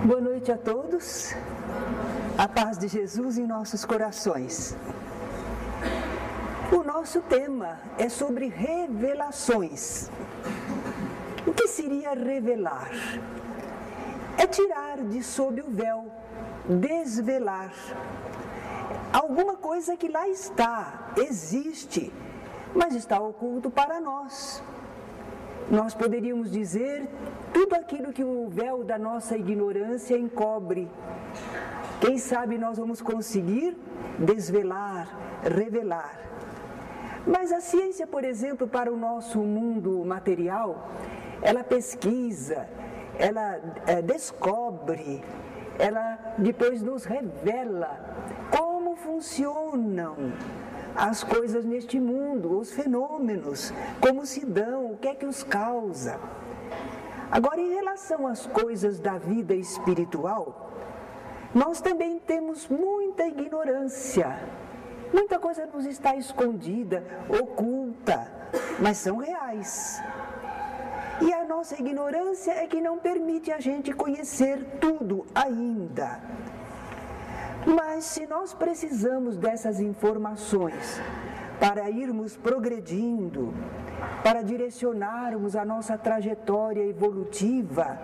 Boa noite a todos, a paz de Jesus em nossos corações. O nosso tema é sobre revelações. O que seria revelar? É tirar de sob o véu, desvelar. Alguma coisa que lá está, existe, mas está oculto para nós. Nós poderíamos dizer tudo aquilo que o véu da nossa ignorância encobre. Quem sabe nós vamos conseguir desvelar, revelar. Mas a ciência, por exemplo, para o nosso mundo material, ela pesquisa, ela descobre, ela depois nos revela como funcionam as coisas neste mundo, os fenômenos, como se dão, o que é que os causa. Agora, em relação às coisas da vida espiritual, nós também temos muita ignorância. Muita coisa nos está escondida, oculta, mas são reais. E a nossa ignorância é que não permite a gente conhecer tudo ainda. Mas se nós precisamos dessas informações para irmos progredindo, para direcionarmos a nossa trajetória evolutiva,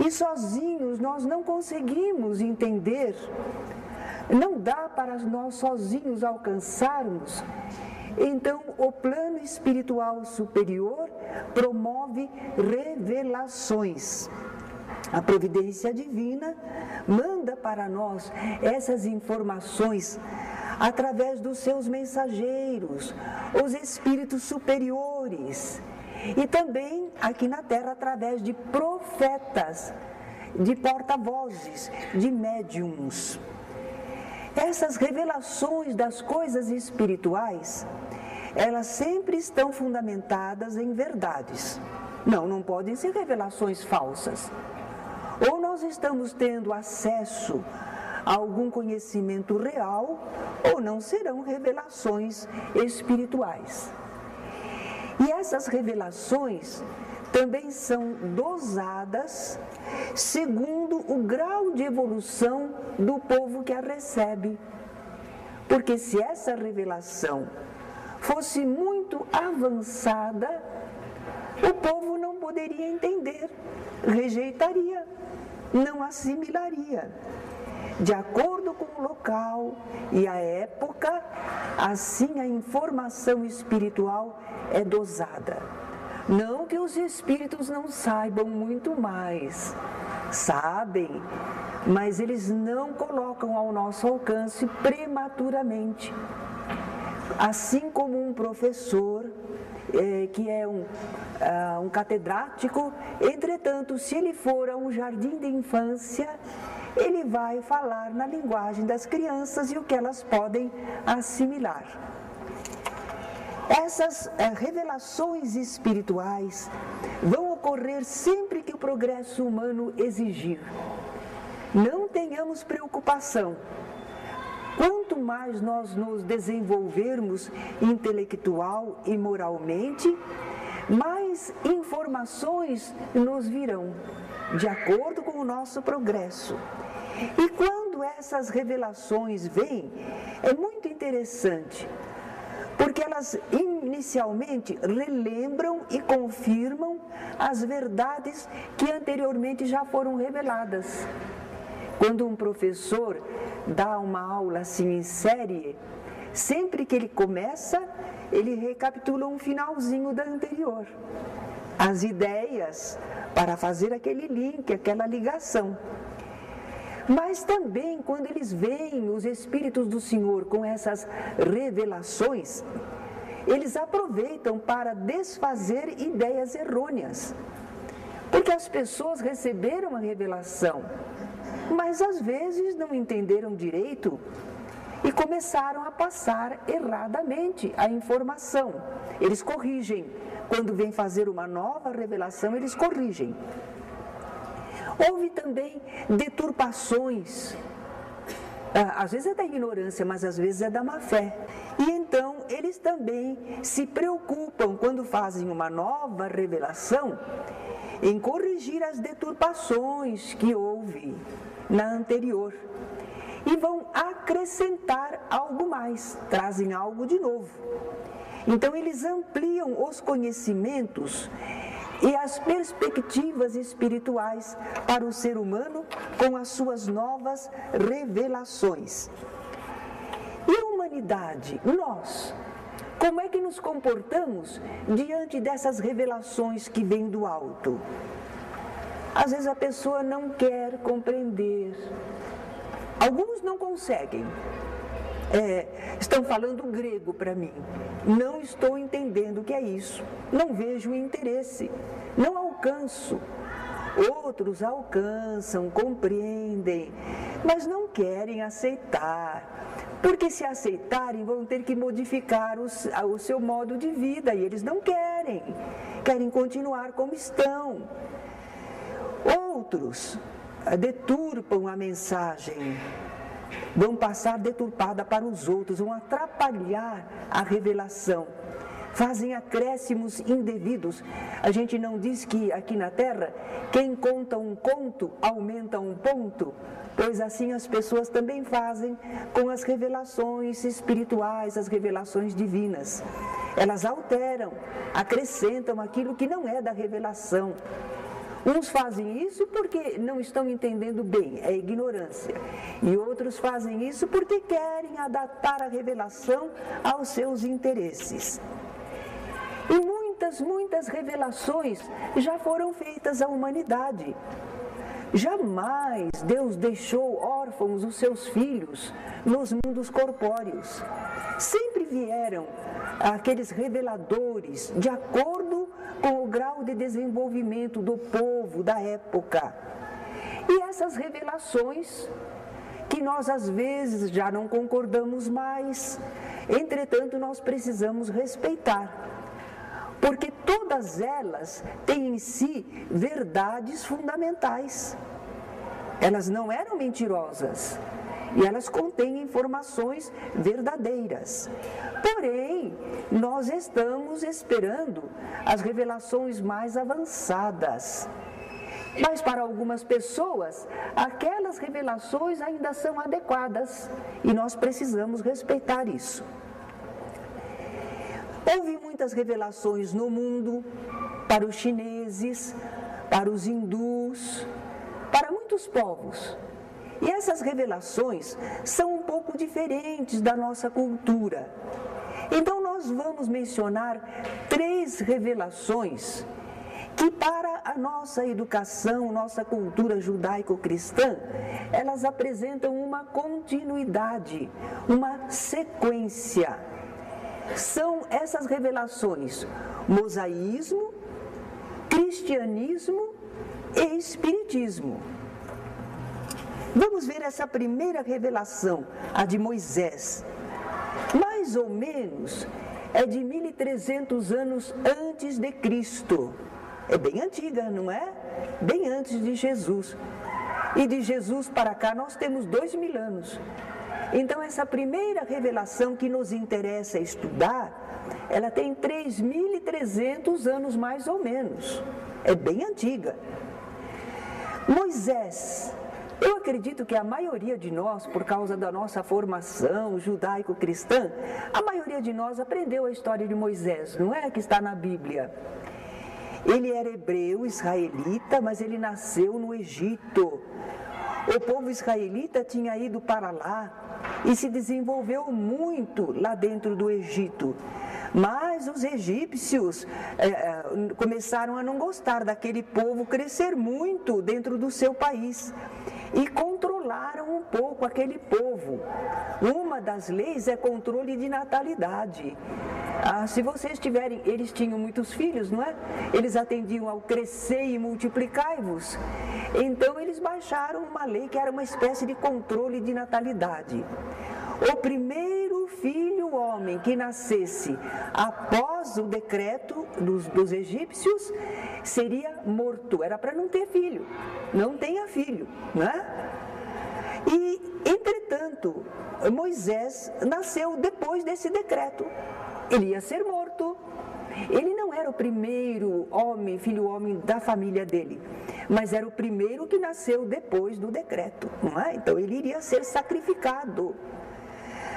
e sozinhos nós não conseguimos entender, não dá para nós sozinhos alcançarmos, então o plano espiritual superior promove revelações. A providência divina manda para nós essas informações através dos seus mensageiros, os espíritos superiores, e também aqui na Terra através de profetas, de porta-vozes, de médiums. Essas revelações das coisas espirituais, elas sempre estão fundamentadas em verdades. Não podem ser revelações falsas. Ou nós estamos tendo acesso a algum conhecimento real, ou não serão revelações espirituais. E essas revelações também são dosadas segundo o grau de evolução do povo que a recebe. Porque se essa revelação fosse muito avançada, o povo não poderia entender, rejeitaria, não assimilaria. De acordo com o local e a época, assim a informação espiritual é dosada. Não que os espíritos não saibam muito mais, sabem, mas eles não colocam ao nosso alcance prematuramente. Assim como um professor que é um catedrático, entretanto, se ele for a um jardim de infância, ele vai falar na linguagem das crianças e o que elas podem assimilar. Essas revelações espirituais vão ocorrer sempre que o progresso humano exigir. Não tenhamos preocupação. Quanto mais nós nos desenvolvermos intelectual e moralmente, mais informações nos virão, de acordo com o nosso progresso. E quando essas revelações vêm, é muito interessante, porque elas inicialmente relembram e confirmam as verdades que anteriormente já foram reveladas. Quando um professor dá uma aula assim em série, sempre que ele começa, ele recapitula um finalzinho da anterior. As ideias para fazer aquele link, aquela ligação. Mas também quando eles veem os Espíritos do Senhor com essas revelações, eles aproveitam para desfazer ideias errôneas. Porque as pessoas receberam a revelação, mas às vezes não entenderam direito e começaram a passar erradamente a informação. Eles corrigem. Quando vem fazer uma nova revelação, eles corrigem. Houve também deturpações. Às vezes é da ignorância, mas às vezes é da má fé. E então eles também se preocupam quando fazem uma nova revelação em corrigir as deturpações que houve na anterior e vão acrescentar algo mais, trazem algo de novo. Então eles ampliam os conhecimentos e as perspectivas espirituais para o ser humano com as suas novas revelações. E a humanidade, nós, como é que nos comportamos diante dessas revelações que vêm do alto? Às vezes a pessoa não quer compreender. Alguns não conseguem. Estão falando grego para mim. Não estou entendendo o que é isso. Não vejo interesse. Não alcanço. Outros alcançam, compreendem, mas não querem aceitar. Porque se aceitarem, vão ter que modificar o seu modo de vida. E eles não querem. Querem continuar como estão. Outros deturpam a mensagem. Vão passar deturpada para os outros, vão atrapalhar a revelação, fazem acréscimos indevidos. A gente não diz que aqui na Terra, quem conta um conto aumenta um ponto? Pois assim as pessoas também fazem com as revelações espirituais, as revelações divinas. Elas alteram, acrescentam aquilo que não é da revelação. Uns fazem isso porque não estão entendendo bem, é ignorância. E outros fazem isso porque querem adaptar a revelação aos seus interesses. E muitas revelações já foram feitas à humanidade. Jamais Deus deixou órfãos os seus filhos nos mundos corpóreos. Sempre vieram aqueles reveladores de acordo com o grau de desenvolvimento do povo da época. E essas revelações, que nós às vezes já não concordamos mais, entretanto nós precisamos respeitar, porque todas elas têm em si verdades fundamentais. Elas não eram mentirosas. E elas contêm informações verdadeiras. Porém, nós estamos esperando as revelações mais avançadas. Mas para algumas pessoas, aquelas revelações ainda são adequadas. E nós precisamos respeitar isso. Houve muitas revelações no mundo, para os chineses, para os hindus, para muitos povos. E essas revelações são um pouco diferentes da nossa cultura. Então nós vamos mencionar 3 revelações que para a nossa educação, nossa cultura judaico-cristã, elas apresentam uma continuidade, uma sequência. São essas revelações: mosaísmo, cristianismo e espiritismo. Vamos ver essa primeira revelação, a de Moisés. Mais ou menos é de 1300 anos antes de Cristo. É bem antiga, não é? Bem antes de Jesus. E de Jesus para cá nós temos 2000 anos. Então essa primeira revelação que nos interessa estudar, ela tem 3300 anos mais ou menos. É bem antiga. Moisés. Eu acredito que a maioria de nós, por causa da nossa formação judaico-cristã, a maioria de nós aprendeu a história de Moisés, não é? Que está na Bíblia. Ele era hebreu, israelita, mas ele nasceu no Egito. O povo israelita tinha ido para lá e se desenvolveu muito lá dentro do Egito. Mas os egípcios começaram a não gostar daquele povo crescer muito dentro do seu país e controlaram um pouco aquele povo. Uma das leis é controle de natalidade. Se vocês tiverem, eles tinham muitos filhos, não é? Eles atendiam ao crescer e multiplicai-vos. Então eles baixaram uma lei que era uma espécie de controle de natalidade. O primeiro filho homem que nascesse após o decreto dos egípcios seria morto. Era para não ter filho. Não tenha filho, né? E, entretanto, Moisés nasceu depois desse decreto. Ele ia ser morto. Ele não era o primeiro homem, filho homem da família dele, mas era o primeiro que nasceu depois do decreto, não é? Então ele iria ser sacrificado.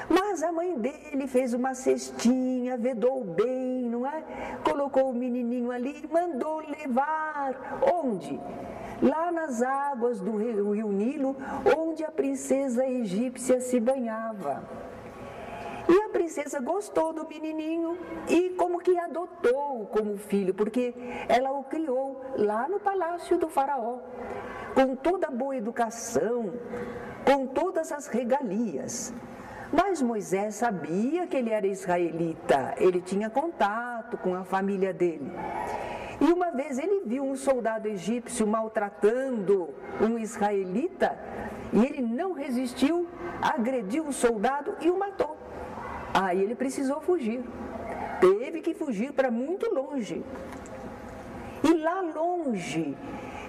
Mas a mãe dele fez uma cestinha, vedou bem, não é? Colocou o menininho ali e mandou levar. Onde? Lá nas águas do rio Nilo, onde a princesa egípcia se banhava. E a princesa gostou do menininho e como que adotou como filho, porque ela o criou lá no palácio do faraó, com toda a boa educação, com todas as regalias. Mas Moisés sabia que ele era israelita, ele tinha contato com a família dele. E uma vez ele viu um soldado egípcio maltratando um israelita, e ele não resistiu, agrediu o soldado e o matou. Aí ele precisou fugir, teve que fugir para muito longe. E lá longe,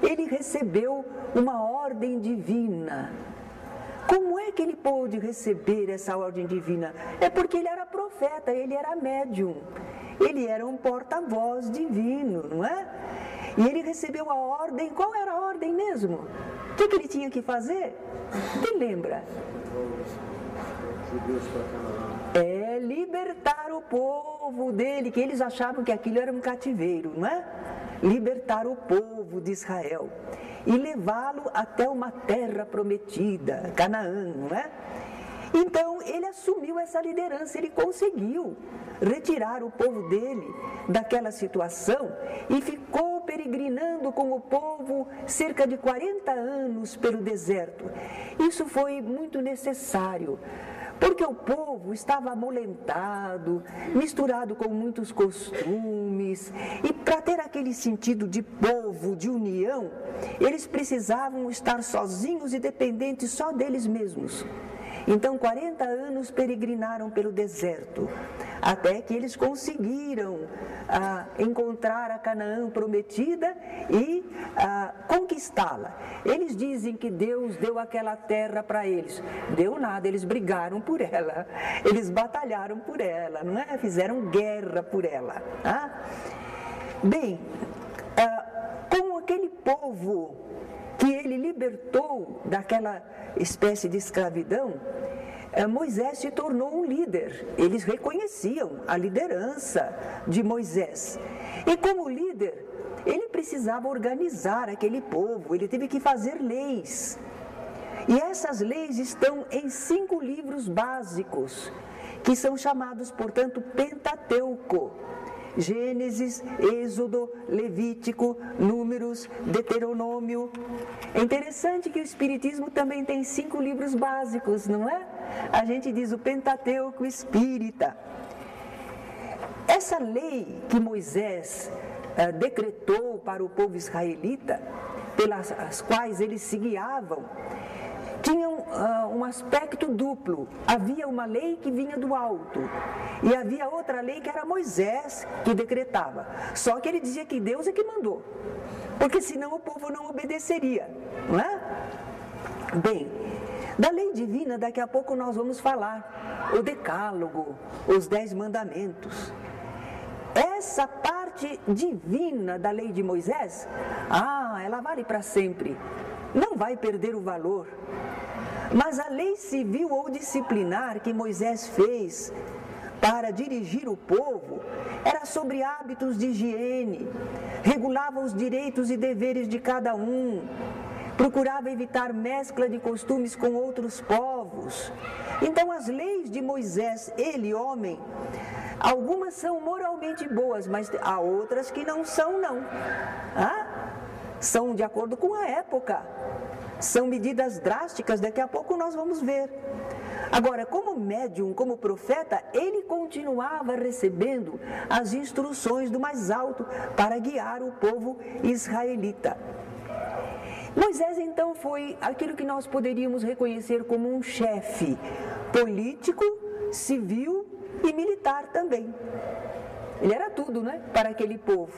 ele recebeu uma ordem divina. Como é que ele pôde receber essa ordem divina? É porque ele era profeta, ele era médium, ele era um porta-voz divino, não é? E ele recebeu a ordem. Qual era a ordem mesmo? O que ele tinha que fazer? Quem lembra? É libertar o povo dele, que eles achavam que aquilo era um cativeiro, não é? Libertar o povo de Israel e levá-lo até uma terra prometida, Canaã, não é? Então ele assumiu essa liderança, ele conseguiu retirar o povo dele daquela situação e ficou peregrinando com o povo cerca de 40 anos pelo deserto. Isso foi muito necessário, porque o povo estava amolentado, misturado com muitos costumes, e para ter aquele sentido de povo, de união, eles precisavam estar sozinhos e dependentes só deles mesmos. Então 40 anos peregrinaram pelo deserto, até que eles conseguiram encontrar a Canaã prometida e conquistá-la. Eles dizem que Deus deu aquela terra para eles. Deu nada, eles brigaram por ela, eles batalharam por ela, não é? Fizeram guerra por ela. Bem, como aquele povo que ele libertou daquela espécie de escravidão, Moisés se tornou um líder. Eles reconheciam a liderança de Moisés. E como líder, ele precisava organizar aquele povo, ele teve que fazer leis. E essas leis estão em 5 livros básicos, que são chamados, portanto, Pentateuco. Gênesis, Êxodo, Levítico, Números, Deuteronômio. É interessante que o Espiritismo também tem 5 livros básicos, não é? A gente diz o Pentateuco Espírita. Essa lei que Moisés decretou para o povo israelita, pelas quais eles se guiavam, tinha um aspecto duplo. Havia uma lei que vinha do alto e havia outra lei que era Moisés que decretava. Só que ele dizia que Deus é que mandou, porque senão o povo não obedeceria, não é? Bem, da lei divina daqui a pouco nós vamos falar. O decálogo, os 10 mandamentos. Essa parte divina da lei de Moisés, ela vale para sempre, não vai perder o valor. Mas a lei civil ou disciplinar que Moisés fez para dirigir o povo era sobre hábitos de higiene, regulava os direitos e deveres de cada um, procurava evitar mescla de costumes com outros povos. Então as leis de Moisés, ele homem, algumas são moralmente boas, mas há outras que não são, não. São de acordo com a época. São medidas drásticas, daqui a pouco nós vamos ver. Agora, como médium, como profeta, ele continuava recebendo as instruções do mais alto para guiar o povo israelita. Moisés, então, foi aquilo que nós poderíamos reconhecer como um chefe político, civil e militar também. Ele era tudo, né, para aquele povo.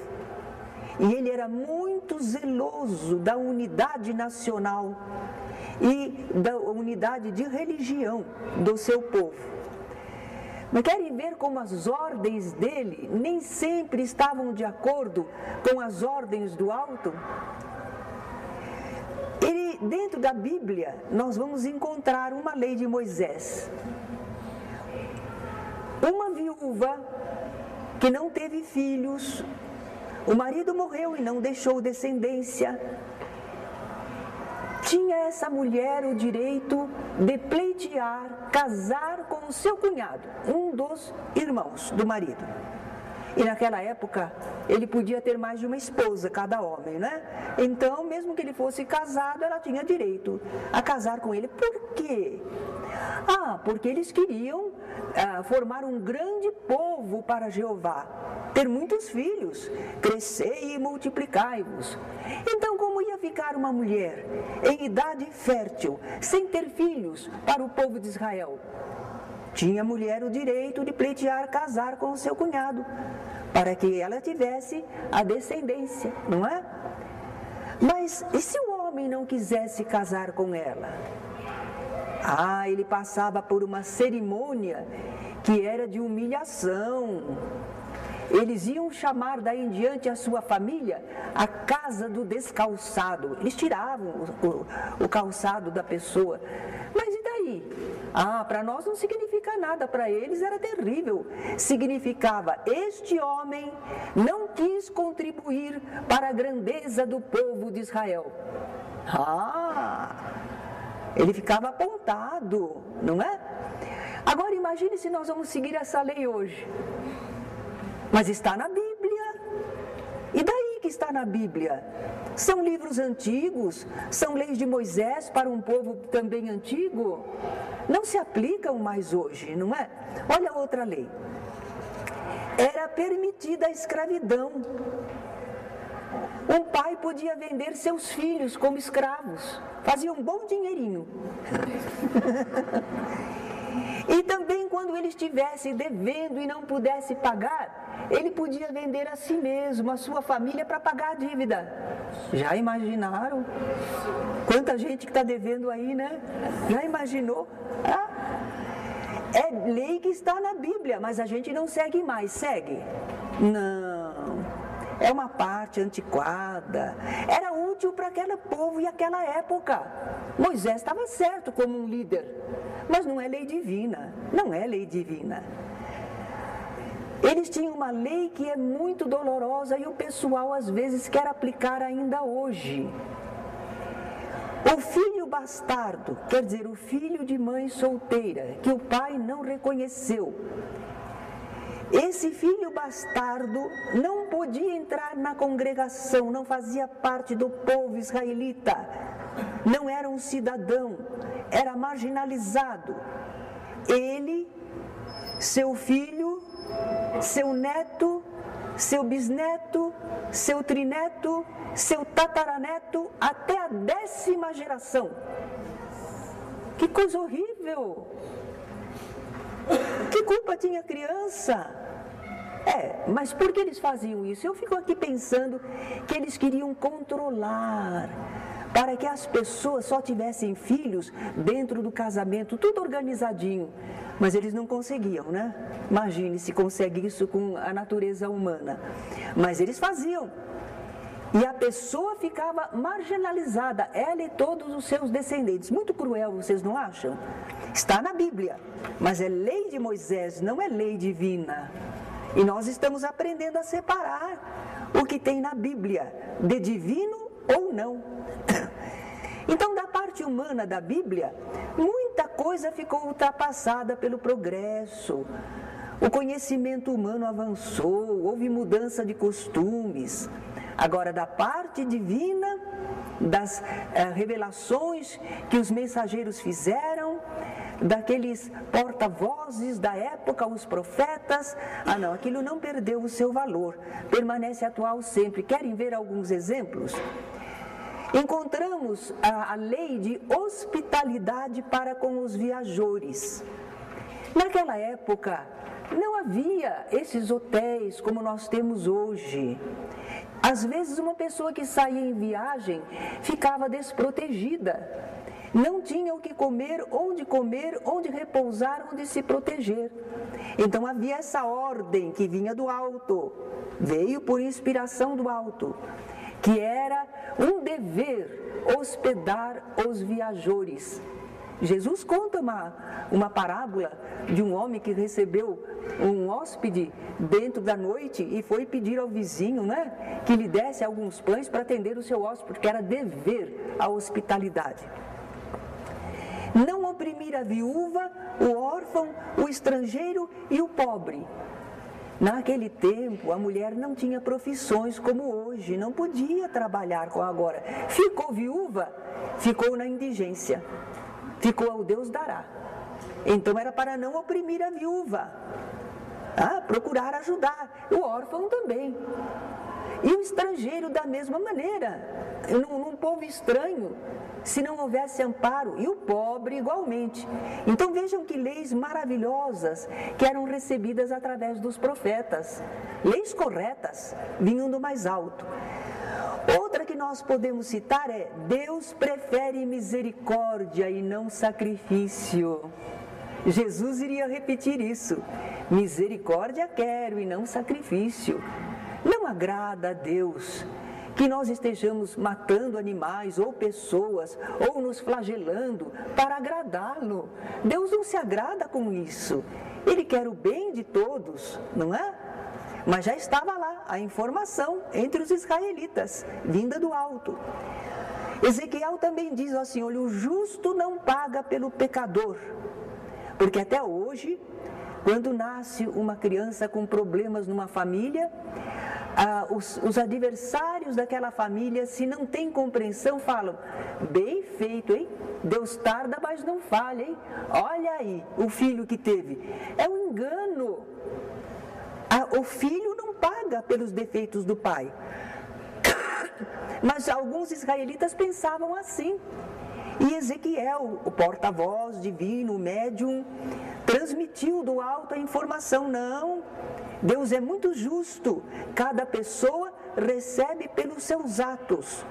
E ele era muito zeloso da unidade nacional e da unidade de religião do seu povo. Mas querem ver como as ordens dele nem sempre estavam de acordo com as ordens do alto? Dentro da Bíblia, nós vamos encontrar uma lei de Moisés. Uma viúva que não teve filhos, o marido morreu e não deixou descendência. Tinha essa mulher o direito de pleitear, casar com o seu cunhado, um dos irmãos do marido. E naquela época, ele podia ter mais de uma esposa, cada homem, né? Então, mesmo que ele fosse casado, ela tinha direito a casar com ele. Por quê? Porque eles queriam formar um grande povo para Jeová, ter muitos filhos, crescer e multiplicai-vos. Então, como ia ficar uma mulher em idade fértil, sem ter filhos para o povo de Israel? Tinha a mulher o direito de pleitear, casar com o seu cunhado, para que ela tivesse a descendência, não é? Mas e se o homem não quisesse casar com ela? Ele passava por uma cerimônia que era de humilhação. Eles iam chamar daí em diante a sua família a casa do descalçado. Eles tiravam o calçado da pessoa. Mas e daí? Para nós não significa nada, para eles era terrível. Significava, este homem não quis contribuir para a grandeza do povo de Israel. Ele ficava apontado, não é? Agora imagine se nós vamos seguir essa lei hoje. Mas está na Bíblia. E daí que está na Bíblia? São livros antigos, são leis de Moisés para um povo também antigo. Não se aplicam mais hoje, não é? Olha outra lei. Era permitida a escravidão. Um pai podia vender seus filhos como escravos. Fazia um bom dinheirinho. E também quando ele estivesse devendo e não pudesse pagar, ele podia vender a si mesmo, a sua família, para pagar a dívida. Já imaginaram? Quanta gente que está devendo aí, né? Já imaginou? É lei que está na Bíblia, mas a gente não segue mais. Segue? Não. É uma parte antiquada. Era útil para aquele povo e aquela época. Moisés estava certo como um líder, mas não é lei divina. Não é lei divina. Eles tinham uma lei que é muito dolorosa e o pessoal às vezes quer aplicar ainda hoje. O filho bastardo, quer dizer, o filho de mãe solteira, que o pai não reconheceu. Esse filho bastardo não podia entrar na congregação, não fazia parte do povo israelita, não era um cidadão, era marginalizado. Ele, seu filho, seu neto, seu bisneto, seu trineto, seu tataraneto, até a 10ª geração. Que coisa horrível! Que culpa tinha a criança? Mas por que eles faziam isso? Eu fico aqui pensando que eles queriam controlar, para que as pessoas só tivessem filhos dentro do casamento, tudo organizadinho. Mas eles não conseguiam, né? Imagine se consegue isso com a natureza humana. Mas eles faziam. E a pessoa ficava marginalizada, ela e todos os seus descendentes. Muito cruel, vocês não acham? Está na Bíblia, mas é lei de Moisés, não é lei divina. E nós estamos aprendendo a separar o que tem na Bíblia, de divino ou não. Então, da parte humana da Bíblia, muita coisa ficou ultrapassada pelo progresso. O conhecimento humano avançou, houve mudança de costumes. Agora, da parte divina, das revelações que os mensageiros fizeram, daqueles porta-vozes da época, os profetas, não, aquilo não perdeu o seu valor, permanece atual sempre. Querem ver alguns exemplos? Encontramos a lei de hospitalidade para com os viajores. Naquela época, não havia esses hotéis como nós temos hoje. Às vezes uma pessoa que saía em viagem ficava desprotegida. Não tinha o que comer, onde repousar, onde se proteger. Então havia essa ordem que vinha do alto, veio por inspiração do alto, que era um dever hospedar os viajores. Jesus conta uma parábola de um homem que recebeu um hóspede dentro da noite e foi pedir ao vizinho, né, que lhe desse alguns pães para atender o seu hóspede, porque era dever a hospitalidade. Não oprimir a viúva, o órfão, o estrangeiro e o pobre. Naquele tempo, a mulher não tinha profissões como hoje, não podia trabalhar como agora. Ficou viúva, ficou na indigência, ficou ao Deus dará. Então era para não oprimir a viúva, procurar ajudar, o órfão também. E o estrangeiro da mesma maneira, num povo estranho, se não houvesse amparo, e o pobre igualmente. Então vejam que leis maravilhosas que eram recebidas através dos profetas, leis corretas, vinham do mais alto. Outra que nós podemos citar é: Deus prefere misericórdia e não sacrifício. Jesus iria repetir isso: misericórdia quero e não sacrifício. Não agrada a Deus que nós estejamos matando animais ou pessoas ou nos flagelando para agradá-lo. Deus não se agrada com isso. Ele quer o bem de todos, não é? Mas já estava lá a informação entre os israelitas, vinda do alto. Ezequiel também diz assim: olha, o justo não paga pelo pecador. Porque até hoje, quando nasce uma criança com problemas numa família, os adversários daquela família, se não tem compreensão, falam: bem feito, hein? Deus tarda, mas não falha, hein? Olha aí, o filho que teve. É um engano. O filho não paga pelos defeitos do pai. Mas alguns israelitas pensavam assim. E Ezequiel, o porta-voz divino, o médium, transmitiu do alto a informação: não, Deus é muito justo, cada pessoa recebe pelos seus atos.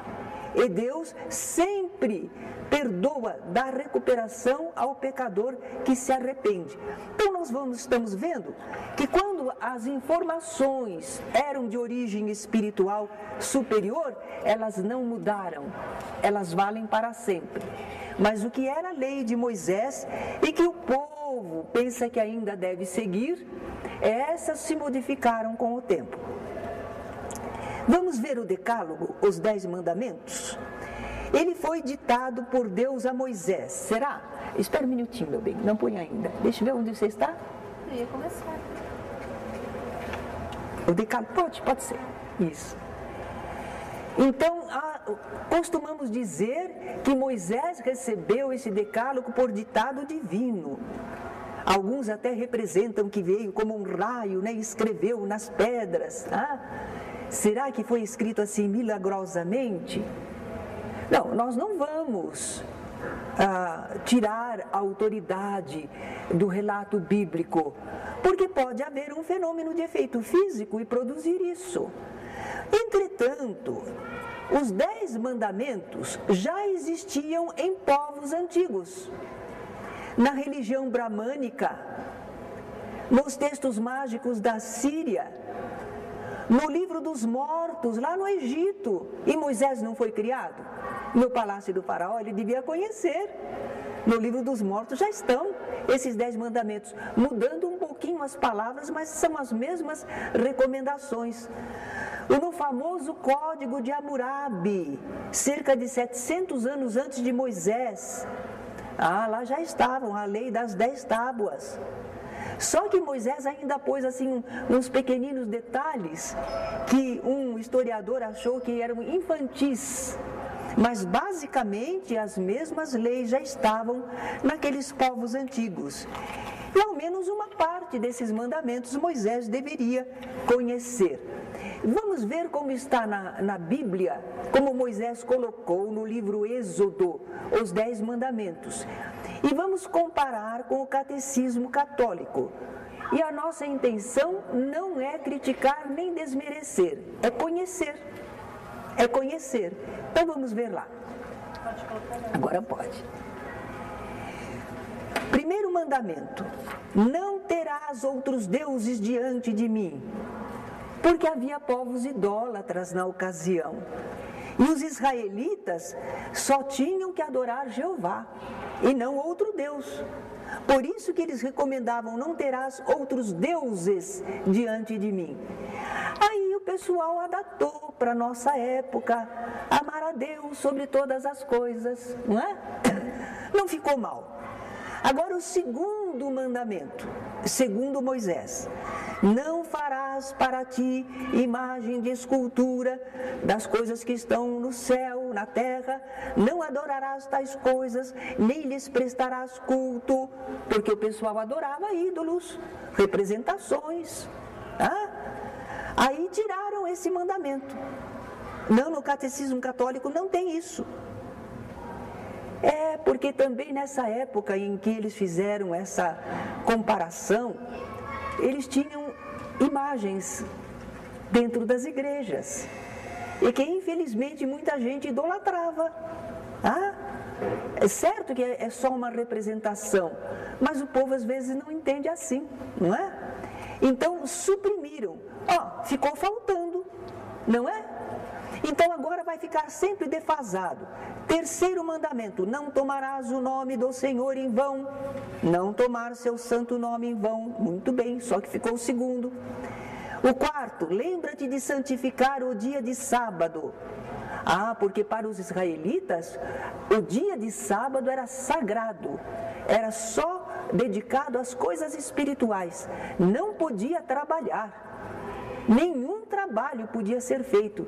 E Deus sempre perdoa, dá recuperação ao pecador que se arrepende. Então nós estamos vendo que quando as informações eram de origem espiritual superior, elas não mudaram, elas valem para sempre. Mas o que era a lei de Moisés e que o povo pensa que ainda deve seguir, essas se modificaram com o tempo. Vamos ver o decálogo, os 10 mandamentos? Ele foi ditado por Deus a Moisés. Será? Espera um minutinho, meu bem, não põe ainda. Deixa eu ver onde você está. Eu ia começar. O decálogo? Pode ser. Isso. Então, costumamos dizer que Moisés recebeu esse decálogo por ditado divino. Alguns até representam que veio como um raio, né, e escreveu nas pedras. Será que foi escrito assim milagrosamente? Não, nós não vamos tirar a autoridade do relato bíblico, porque pode haver um fenômeno de efeito físico e produzir isso. Entretanto, os 10 mandamentos já existiam em povos antigos. Na religião bramânica, nos textos mágicos da Síria, no livro dos mortos, lá no Egito. E Moisés não foi criado? No palácio do faraó, ele devia conhecer. No livro dos mortos já estão esses 10 mandamentos, mudando um pouquinho as palavras, mas são as mesmas recomendações. No famoso Código de Hammurabi, cerca de 700 anos antes de Moisés, lá já estavam a lei das 10 tábuas. Só que Moisés ainda pôs assim uns pequeninos detalhes que um historiador achou que eram infantis. Mas basicamente as mesmas leis já estavam naqueles povos antigos. E ao menos uma parte desses mandamentos Moisés deveria conhecer. Vamos ver como está na Bíblia, como Moisés colocou no livro Êxodo os 10 mandamentos. E vamos comparar com o catecismo católico. E a nossa intenção não é criticar nem desmerecer, é conhecer. É conhecer. Então vamos ver lá. Pode colocar. Agora pode. Primeiro mandamento: não terás outros deuses diante de mim, porque havia povos idólatras na ocasião. E os israelitas só tinham que adorar Jeová e não outro Deus. Por isso que eles recomendavam: não terás outros deuses diante de mim. Aí o pessoal adaptou para a nossa época, amar a Deus sobre todas as coisas, não é? Não ficou mal. Agora o segundo mandamento, segundo Moisés: não farás para ti imagem de escultura das coisas que estão no céu, na terra, não adorarás tais coisas, nem lhes prestarás culto, porque o pessoal adorava ídolos, representações. Tá? Aí tiraram esse mandamento. Não, no catecismo católico não tem isso. Porque também nessa época em que eles fizeram essa comparação, eles tinham imagens dentro das igrejas, e que infelizmente muita gente idolatrava. É certo que é só uma representação, mas o povo às vezes não entende assim, não é? Então suprimiram, ficou faltando, não é? Então agora vai ficar sempre defasado. Terceiro mandamento: não tomarás o nome do Senhor em vão. Não tomar seu santo nome em vão. Muito bem, só que ficou o segundo. O quarto: lembra-te de santificar o dia de sábado. Porque para os israelitas o dia de sábado era sagrado, era só dedicado às coisas espirituais, não podia trabalhar, nenhum trabalho podia ser feito.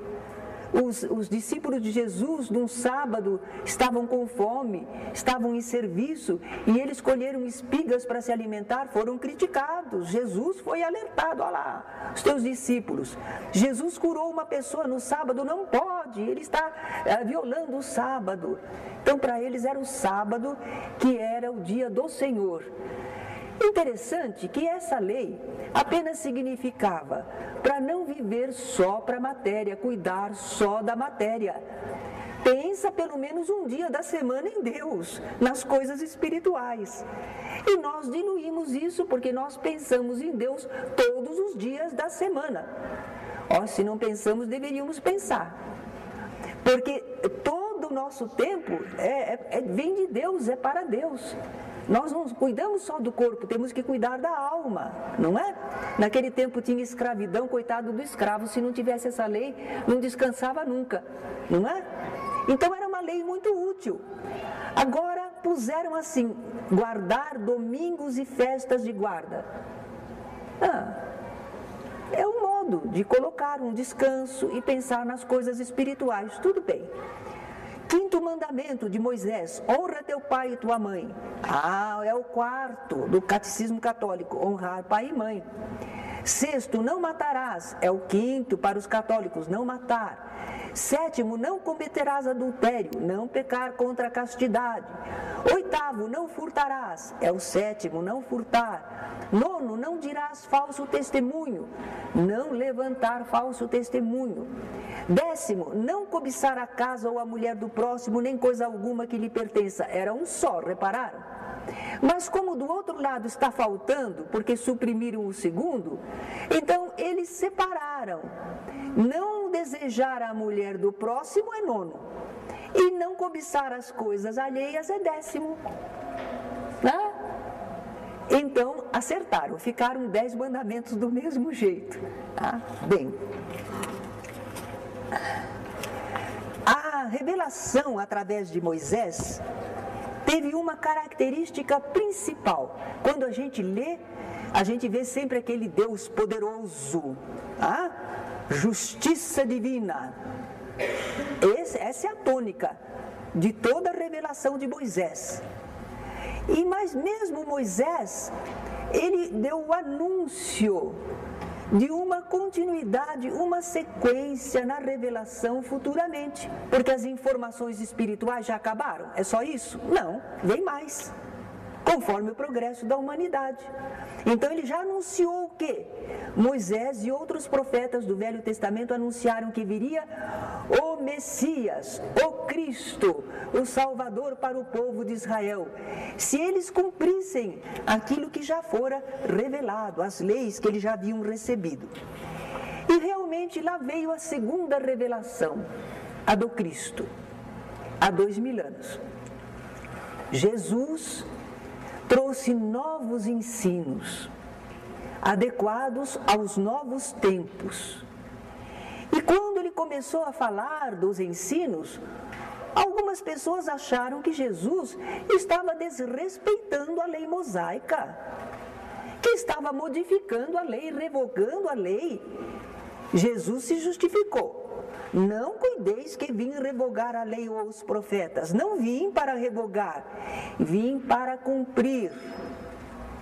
Os discípulos de Jesus, num sábado, estavam com fome, estavam em serviço, e eles colheram espigas para se alimentar, foram criticados. Jesus foi alertado: olha lá, os teus discípulos, Jesus curou uma pessoa no sábado, não pode, ele está violando o sábado. Então para eles era o sábado que era o dia do Senhor. Interessante que essa lei apenas significava para não viver só para a matéria, cuidar só da matéria. Pensa pelo menos um dia da semana em Deus, nas coisas espirituais. E nós diluímos isso porque nós pensamos em Deus todos os dias da semana. Se não pensamos, deveríamos pensar. Porque todo o nosso tempo vem de Deus, é para Deus. Nós não cuidamos só do corpo, temos que cuidar da alma, não é? Naquele tempo tinha escravidão, coitado do escravo, se não tivesse essa lei, não descansava nunca, não é? Então era uma lei muito útil. Agora puseram assim: guardar domingos e festas de guarda. É um modo de colocar um descanso e pensar nas coisas espirituais, tudo bem. Quinto mandamento de Moisés: honra teu pai e tua mãe. É o quarto do catecismo católico: honrar pai e mãe. Sexto: não matarás. É o quinto para os católicos: não matar. Sétimo: não cometerás adultério, não pecar contra a castidade. Oitavo: não furtarás. É o sétimo: não furtar. Nono: não dirás falso testemunho, não levantar falso testemunho. Décimo: não cobiçar a casa ou a mulher do próximo, nem coisa alguma que lhe pertença. Era um só, repararam? Mas como do outro lado está faltando, porque suprimiram o segundo, então eles separaram. Não desejar a mulher do próximo é nono, e não cobiçar as coisas alheias é décimo. Então acertaram, ficaram 10 mandamentos do mesmo jeito. Bem, a revelação através de Moisés teve uma característica principal. Quando a gente lê, a gente vê sempre aquele Deus poderoso, justiça divina. Essa é a tônica de toda a revelação de Moisés. Mas mesmo Moisés, ele deu o anúncio de uma continuidade, uma sequência na revelação futuramente, porque as informações espirituais já acabaram. É só isso? Não, vem mais. conforme o progresso da humanidade. Então ele já anunciou que Moisés e outros profetas do Velho Testamento anunciaram que viria o Messias, o Cristo, o Salvador para o povo de Israel, se eles cumprissem aquilo que já fora revelado, as leis que eles já haviam recebido. E realmente lá veio a segunda revelação, a do Cristo, há 2000 anos. Jesus trouxe novos ensinos, adequados aos novos tempos. E quando ele começou a falar dos ensinos, algumas pessoas acharam que Jesus estava desrespeitando a lei mosaica, que estava modificando a lei, revogando a lei. Jesus se justificou. Não cuideis que vim revogar a lei ou os profetas. Não vim para revogar, vim para cumprir.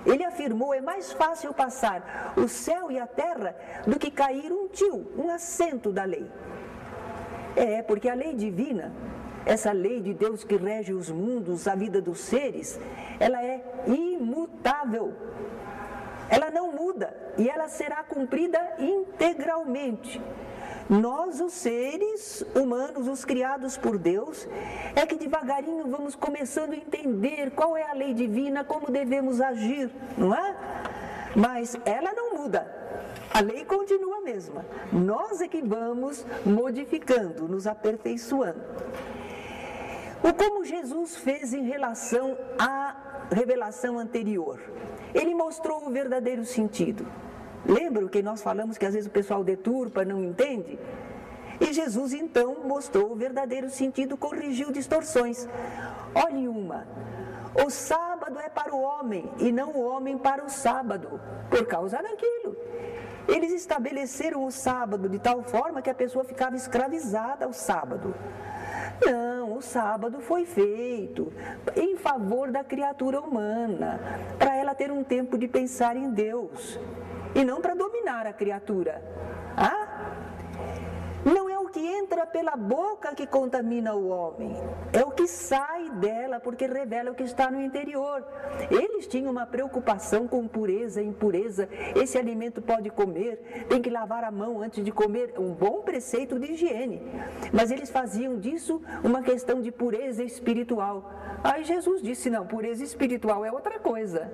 Ele afirmou, é mais fácil passar o céu e a terra do que cair um tio, um acento da lei. Porque a lei divina, essa lei de Deus que rege os mundos, a vida dos seres, ela é imutável. Ela não muda e ela será cumprida integralmente. Nós, os seres humanos, os criados por Deus, é que devagarinho vamos começando a entender qual é a lei divina, como devemos agir, não é? Mas ela não muda, a lei continua a mesma. Nós é que vamos modificando, nos aperfeiçoando. Como Jesus fez em relação à revelação anterior? Ele mostrou o verdadeiro sentido. Lembram que nós falamos que às vezes o pessoal deturpa, não entende? E Jesus então mostrou o verdadeiro sentido, corrigiu distorções. Olhe uma, o sábado é para o homem e não o homem para o sábado, por causa daquilo. Eles estabeleceram o sábado de tal forma que a pessoa ficava escravizada ao sábado. Não, o sábado foi feito em favor da criatura humana, para ela ter um tempo de pensar em Deus. E não para dominar a criatura. Não é o que entra pela boca que contamina o homem, é o que sai dela, porque revela o que está no interior. Eles tinham uma preocupação com pureza e impureza. Esse alimento pode comer, tem que lavar a mão antes de comer, um bom preceito de higiene. Mas eles faziam disso uma questão de pureza espiritual. Aí Jesus disse, não, pureza espiritual é outra coisa.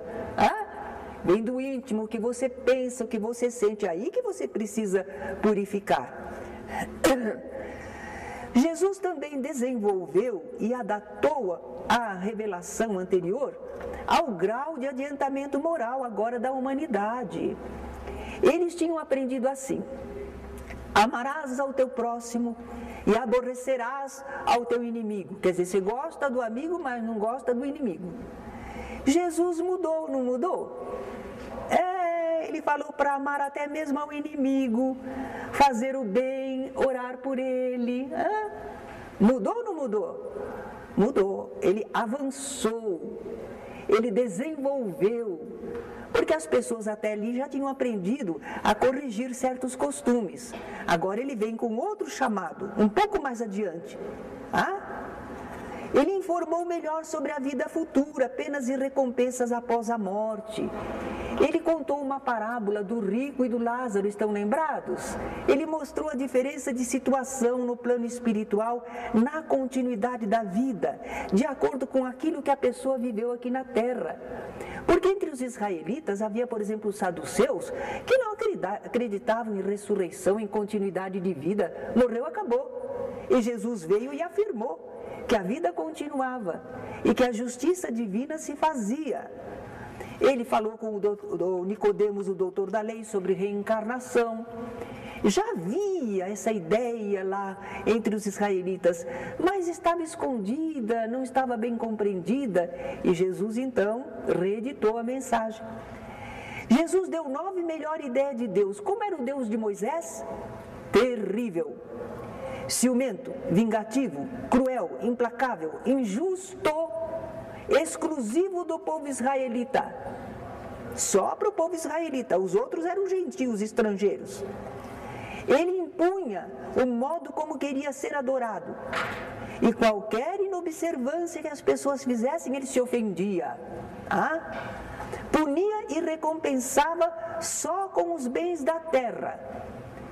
Vem do íntimo, o que você pensa, o que você sente, aí que você precisa purificar. Jesus também desenvolveu e adaptou a revelação anterior ao grau de adiantamento moral agora da humanidade. Eles tinham aprendido assim: amarás ao teu próximo e aborrecerás ao teu inimigo. Quer dizer, você gosta do amigo, mas não gosta do inimigo. Jesus mudou, não mudou? Ele falou para amar até mesmo ao inimigo, fazer o bem, orar por ele. Mudou ou não mudou? Mudou. Ele avançou, ele desenvolveu, porque as pessoas até ali já tinham aprendido a corrigir certos costumes. Agora ele vem com outro chamado, um pouco mais adiante. Ele informou melhor sobre a vida futura, penas e recompensas após a morte. Ele contou uma parábola do rico e do Lázaro, estão lembrados? Ele mostrou a diferença de situação no plano espiritual, na continuidade da vida, de acordo com aquilo que a pessoa viveu aqui na terra. Porque entre os israelitas havia, por exemplo, os saduceus, que não acreditavam em ressurreição, em continuidade de vida. Morreu, acabou. E Jesus veio e afirmou que a vida continuava e que a justiça divina se fazia. Ele falou com o Nicodemos, o doutor da lei, sobre reencarnação. Já havia essa ideia lá entre os israelitas, mas estava escondida, não estava bem compreendida, e Jesus então reeditou a mensagem. Jesus deu nova e melhor ideia de Deus. Como era o Deus de Moisés? Terrível, ciumento, vingativo, cruel, implacável, injusto, exclusivo do povo israelita. Só para o povo israelita, os outros eram gentios, estrangeiros. Ele impunha o modo como queria ser adorado. e qualquer inobservância que as pessoas fizessem, ele se ofendia. Punia e recompensava só com os bens da terra.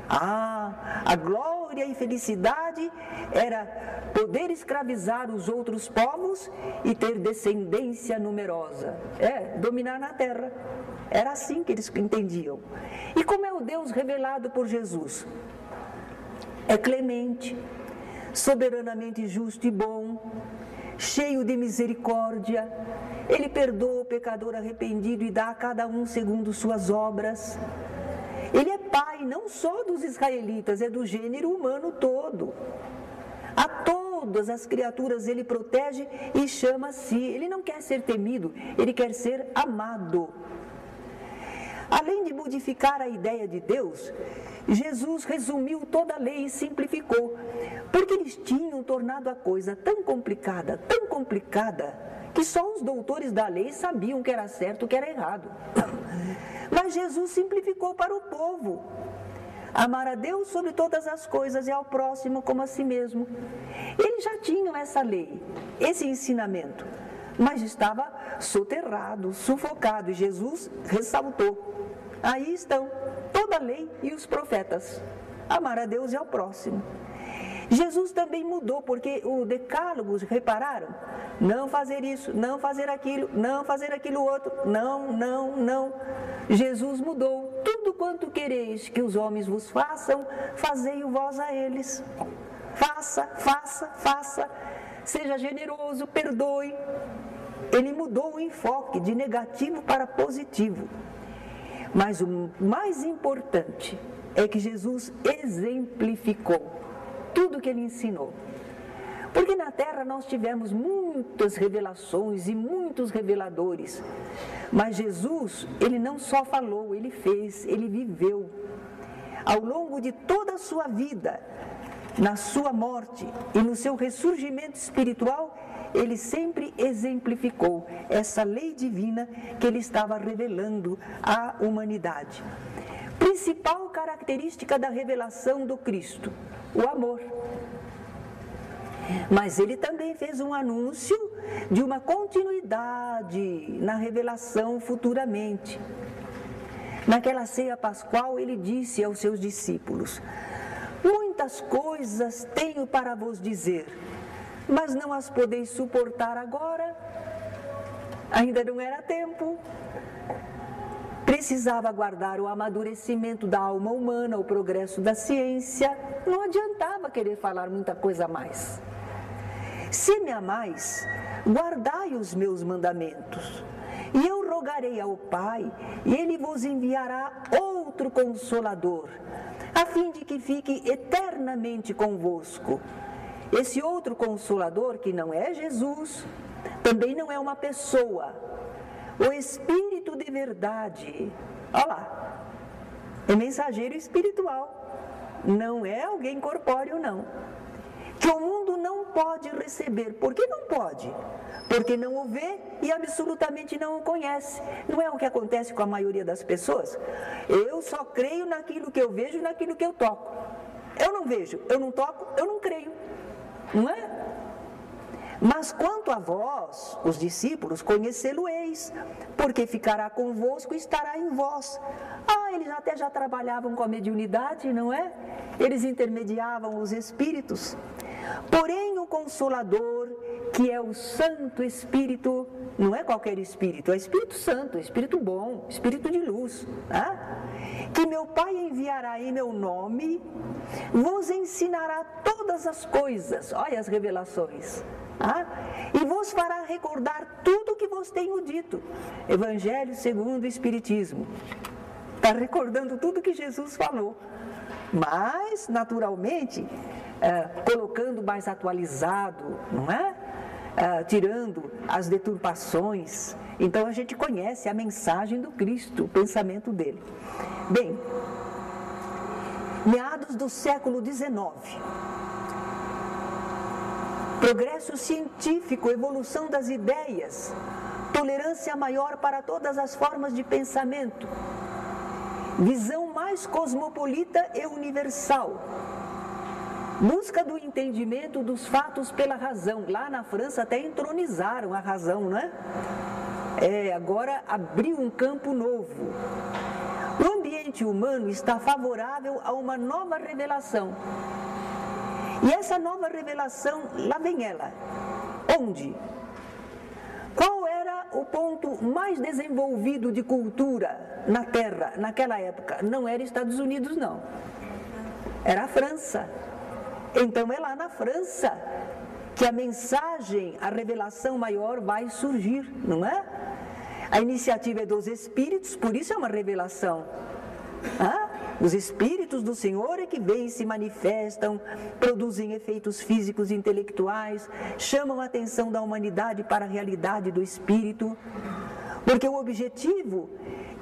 A glória e felicidade era poder escravizar os outros povos e ter descendência numerosa. Dominar na terra. Era assim que eles entendiam. E como é o Deus revelado por Jesus? É clemente, soberanamente justo e bom, cheio de misericórdia. Ele perdoa o pecador arrependido e dá a cada um segundo suas obras. Ele é pai não só dos israelitas, é do gênero humano todo. A todas as criaturas ele protege e chama a si. Ele não quer ser temido, ele quer ser amado. Além de modificar a ideia de Deus, Jesus resumiu toda a lei e simplificou, porque eles tinham tornado a coisa tão complicada, que só os doutores da lei sabiam o que era certo e o que era errado. Mas Jesus simplificou para o povo. Amar a Deus sobre todas as coisas e ao próximo como a si mesmo. Eles já tinham essa lei, esse ensinamento, mas estava soterrado, sufocado, e Jesus ressaltou. Aí estão toda a lei e os profetas. Amar a Deus e ao próximo. Jesus também mudou, porque o decálogo, repararam? Não fazer isso, não fazer aquilo, não fazer aquilo outro, não. Jesus mudou. Tudo quanto quereis que os homens vos façam, fazei-o vós a eles. Faça. Seja generoso, perdoe. Ele mudou o enfoque de negativo para positivo. Mas o mais importante é que Jesus exemplificou tudo que ele ensinou. Porque na Terra nós tivemos muitas revelações e muitos reveladores. Mas Jesus, ele não só falou, ele fez, ele viveu. Ao longo de toda a sua vida, na sua morte e no seu ressurgimento espiritual, ele sempre exemplificou essa lei divina que ele estava revelando à humanidade. Principal característica da revelação do Cristo, o amor. Mas ele também fez um anúncio de uma continuidade na revelação futuramente. Naquela ceia pascual, ele disse aos seus discípulos: muitas coisas tenho para vos dizer, mas não as podeis suportar agora. Ainda não era tempo. Precisava aguardar o amadurecimento da alma humana, o progresso da ciência. Não adiantava querer falar muita coisa a mais. Se me amais, guardai os meus mandamentos. E eu rogarei ao Pai, e Ele vos enviará outro Consolador, a fim de que fique eternamente convosco. Esse outro Consolador, que não é Jesus, também não é uma pessoa, o Espírito de verdade, olha lá, é mensageiro espiritual, não é alguém corpóreo não, que o mundo não pode receber. Por que não pode? Porque não o vê e absolutamente não o conhece. Não é o que acontece com a maioria das pessoas? Eu só creio naquilo que eu vejo e naquilo que eu toco. Eu não vejo, eu não toco, eu não creio. Não é? Mas quanto a vós, os discípulos, conhecê-lo-eis, porque ficará convosco e estará em vós. Eles até já trabalhavam com a mediunidade, não é? Eles intermediavam os espíritos. Porém, o Consolador, que é o Santo Espírito, não é qualquer Espírito, é Espírito Santo, Espírito bom, Espírito de luz, que meu Pai enviará em meu nome, vos ensinará todas as coisas, olha as revelações, e vos fará recordar tudo o que vos tenho dito. Evangelho segundo o Espiritismo. Está recordando tudo que Jesus falou, mas naturalmente colocando mais atualizado, não é? Tirando as deturpações. Então a gente conhece a mensagem do Cristo, o pensamento dele. Bem, meados do século XIX, progresso científico, evolução das ideias, tolerância maior para todas as formas de pensamento, visão mais cosmopolita e universal. Busca do entendimento dos fatos pela razão. Lá na França até entronizaram a razão, não é? Agora abriu um campo novo. O ambiente humano está favorável a uma nova revelação. E essa nova revelação, lá vem ela. Onde? Qual era o ponto mais desenvolvido de cultura na Terra naquela época? Não era Estados Unidos, não. Era a França. Então é lá na França que a mensagem, a revelação maior vai surgir, não é? A iniciativa é dos Espíritos, por isso é uma revelação. Os Espíritos do Senhor é que vêm, se manifestam, produzem efeitos físicos e intelectuais, chamam a atenção da humanidade para a realidade do Espírito, porque o objetivo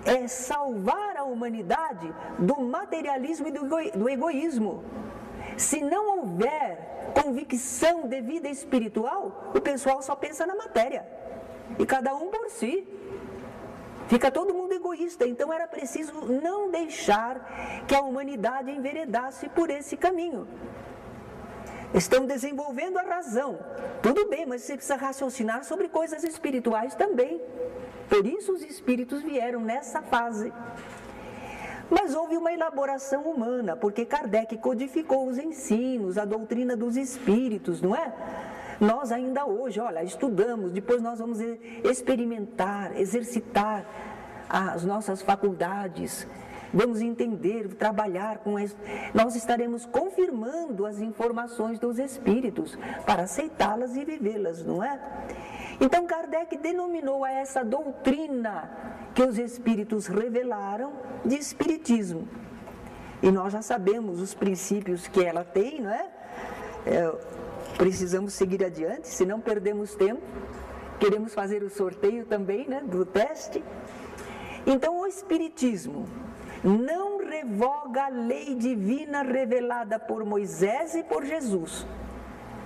é salvar a humanidade do materialismo e do egoísmo. Se não houver convicção de vida espiritual, o pessoal só pensa na matéria, e cada um por si. Fica todo mundo egoísta, então era preciso não deixar que a humanidade enveredasse por esse caminho. Estão desenvolvendo a razão, tudo bem, mas você precisa raciocinar sobre coisas espirituais também. Por isso os espíritos vieram nessa fase. Mas houve uma elaboração humana, porque Kardec codificou os ensinos, a doutrina dos espíritos, não é? Nós ainda hoje, olha, estudamos, depois nós vamos experimentar, exercitar as nossas faculdades, vamos entender, trabalhar com isso. Nós estaremos confirmando as informações dos espíritos para aceitá-las e vivê-las, não é? Então Kardec denominou a essa doutrina que os espíritos revelaram de espiritismo. E nós já sabemos os princípios que ela tem, não é? Precisamos seguir adiante, senão perdemos tempo. Queremos fazer o sorteio também, né, do teste. Então, o Espiritismo não revoga a lei divina revelada por Moisés e por Jesus.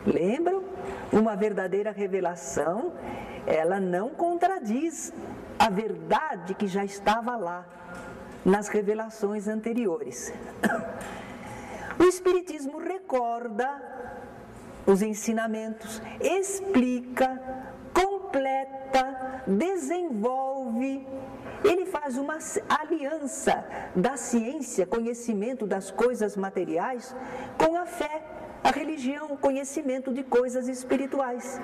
Lembram? Uma verdadeira revelação, ela não contradiz a verdade que já estava lá, nas revelações anteriores. O Espiritismo recorda os ensinamentos, explica, completa, desenvolve. Ele faz uma aliança da ciência, conhecimento das coisas materiais, com a fé, a religião, o conhecimento de coisas espirituais.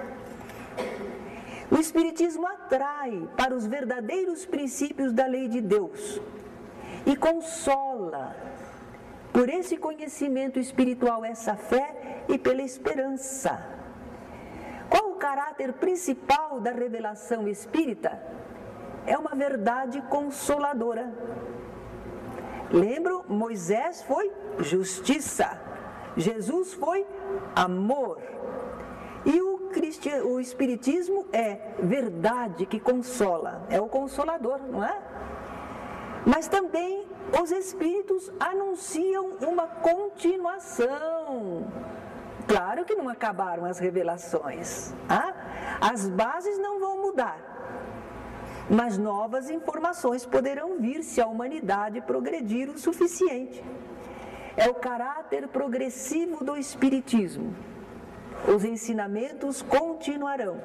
O Espiritismo atrai para os verdadeiros princípios da lei de Deus e consola por esse conhecimento espiritual, essa fé e pela esperança. Qual o caráter principal da revelação espírita? É uma verdade consoladora. Lembro, Moisés foi justiça, Jesus foi amor. E o Espiritismo é verdade que consola, é o consolador, não é? Mas também os Espíritos anunciam uma continuação. Claro que não acabaram as revelações, as bases não vão mudar, mas novas informações poderão vir se a humanidade progredir o suficiente. É o caráter progressivo do Espiritismo. Os ensinamentos continuarão,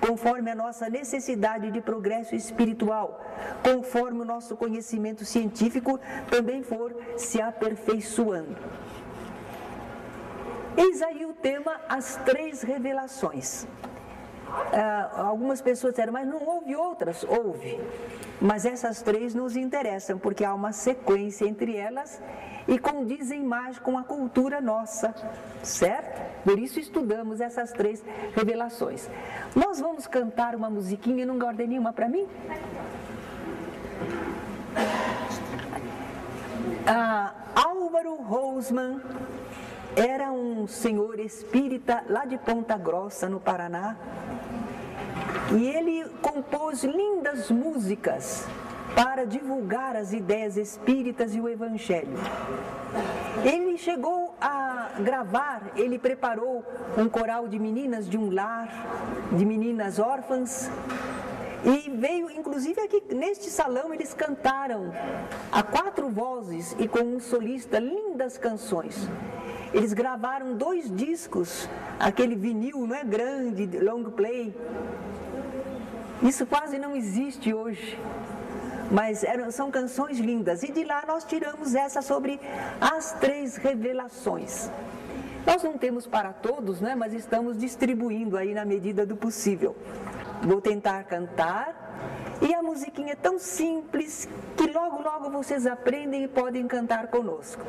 conforme a nossa necessidade de progresso espiritual, conforme o nosso conhecimento científico também for se aperfeiçoando. Eis aí o tema, as três revelações. Algumas pessoas disseram, mas não houve outras? Houve, mas essas três nos interessam, porque há uma sequência entre elas e condizem mais com a cultura nossa, certo? Por isso estudamos essas três revelações. Nós vamos cantar uma musiquinha, não guardei nenhuma para mim? Álvaro Rosman era um senhor espírita lá de Ponta Grossa, no Paraná, e ele compôs lindas músicas para divulgar as ideias espíritas e o Evangelho. Ele chegou a gravar, ele preparou um coral de meninas de um lar, de meninas órfãs, e veio, inclusive aqui neste salão, eles cantaram a 4 vozes e com um solista lindas canções. Eles gravaram 2 discos, aquele vinil, não é grande, long play. Isso quase não existe hoje. Mas são canções lindas. E de lá nós tiramos essa sobre as 3 revelações. Nós não temos para todos, né? Mas estamos distribuindo aí na medida do possível. Vou tentar cantar. E a musiquinha é tão simples que logo, logo vocês aprendem e podem cantar conosco.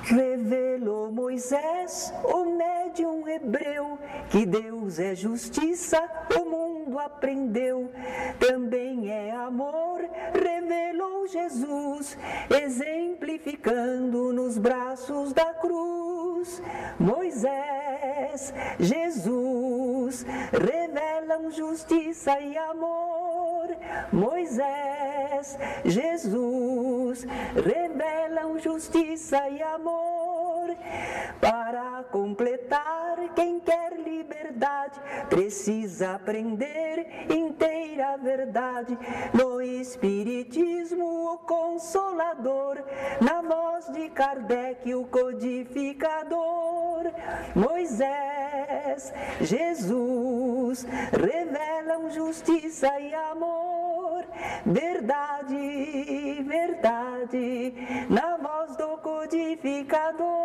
Revelou Moisés, o médium hebreu, que Deus é justiça, o mundo aprendeu. Também é amor, revelou Jesus, exemplificando nos braços da cruz. Moisés, Jesus, revelam justiça e amor. Moisés, Jesus, revelam justiça e amor. Para completar, quem quer liberdade precisa aprender inteira verdade. No Espiritismo, o Consolador, na voz de Kardec, o codificador. Moisés, Jesus, revelam justiça e amor. Verdade, verdade, na voz do codificador.